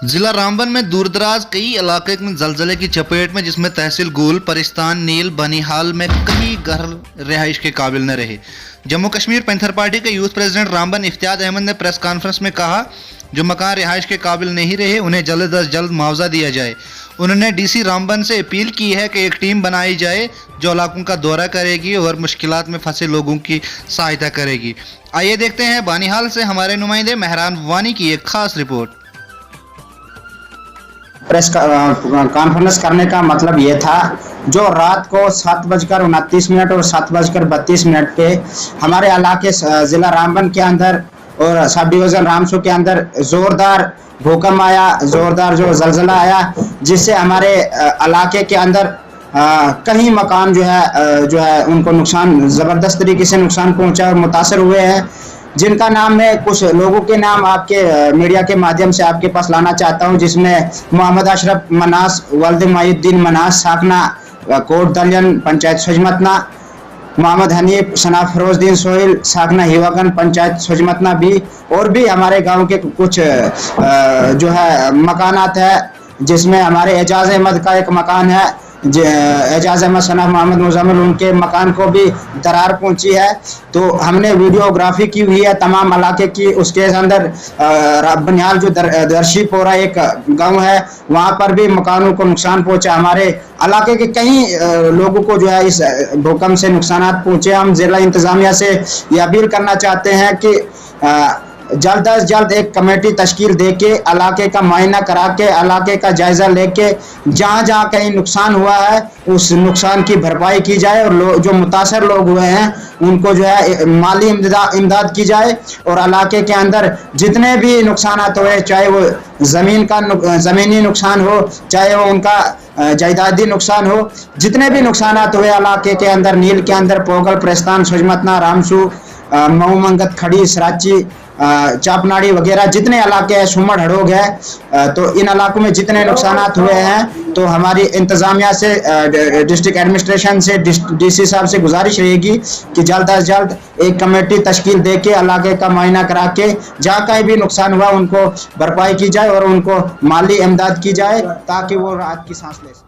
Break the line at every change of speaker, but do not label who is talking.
जिला रामबन में दूरदराज कई इलाके में जलजले की चपेट में, जिसमें तहसील गुल, परिस्तान, नील, बनिहाल में कई घर रिहाइश के काबिल न रहे। जम्मू कश्मीर पैंथर पार्टी के यूथ प्रेसिडेंट रामबन इफ्तियार अहमद ने प्रेस कॉन्फ्रेंस में कहा, जो मकान रिहाइश के काबिल नहीं रहे उन्हें जल्द अज जल्द मुआवजा दिया जाए। उन्होंने डीसी रामबन से अपील की है कि एक टीम बनाई जाए जो इलाकों का दौरा करेगी और मुश्किलात में फंसे लोगों की सहायता करेगी। आइए देखते हैं बनिहाल से हमारे नुमाइंदे मेहरान वानी की एक खास रिपोर्ट।
प्रेस कॉन्फ्रेंस करने का मतलब ये था, जो रात को 7:29 और 7:32 पे हमारे इलाके जिला रामबन के अंदर और सब डिवीजन रामसू के अंदर जोरदार भूकंप आया, जोरदार जो जलजला आया, जिससे हमारे इलाके के अंदर कई मकान जो है उनको नुकसान, ज़बरदस्त तरीके से नुकसान पहुंचा और मुतासर हुए हैं, जिनका नाम मैं कुछ लोगों के नाम आपके मीडिया के माध्यम से आपके पास लाना चाहता हूं, जिसमें मोहम्मद अशरफ मनास, वल्द मायुद्दीन मनास, साकना कोट दलियन पंचायत सजमतना, मोहम्मद हनीफ, सना फरोजदीन सोहेल, साकना हिवागन पंचायत सजमतना भी, और भी हमारे गांव के कुछ जो है मकानात है, जिसमें हमारे एजाज अहमद का एक मकान है, एजाज अहमद, सना मोहम्मद मुजम्मिल, उनके मकान को भी दरार पहुंची है। तो हमने वीडियोग्राफी की हुई है तमाम इलाके की। उसके अंदर बनिहाल जो दर्शीपोरा एक गांव है, वहां पर भी मकानों को नुकसान पहुंचा। हमारे इलाके के कई लोगों को जो है इस भूकंप से नुकसान पहुंचे। हम जिला इंतजामिया से ये अपील करना चाहते हैं कि जल्द अज जल्द एक कमेटी तश्कील दे के इलाके का मुआयना करा के इलाके का जायजा लेके जहाँ जहाँ कहीं नुकसान हुआ है उस नुकसान की भरपाई की जाए, और जो मुतासर लोग हुए हैं उनको जो है माली इमदाद की जाए, और इलाके के अंदर जितने भी नुकसान हुए, चाहे वो ज़मीनी नुकसान हो, चाहे वो उनका जायदादी नुकसान हो, जितने भी नुकसान हुए इलाके के अंदर, नील के अंदर पोगल, प्रस्तान, सजमतना, रामसू, मऊ मंगत, खड़ी, सराची, चापनाड़ी वगैरह जितने इलाके हैं, सुमड़, हड़ोग है, तो इन इलाकों में जितने नुकसान हुए हैं, तो हमारी इंतजामिया से, डिस्ट्रिक्ट एडमिनिस्ट्रेशन से, डीसी साहब से गुजारिश रहेगी कि जल्द अज जल्द एक कमेटी तश्कील दे के इलाके का मुआयना करा के जहाँ कहीं भी नुकसान हुआ उनको भरपाई की जाए और उनको माली इमदाद की जाए, ताकि वो राहत की सांस ले सकें।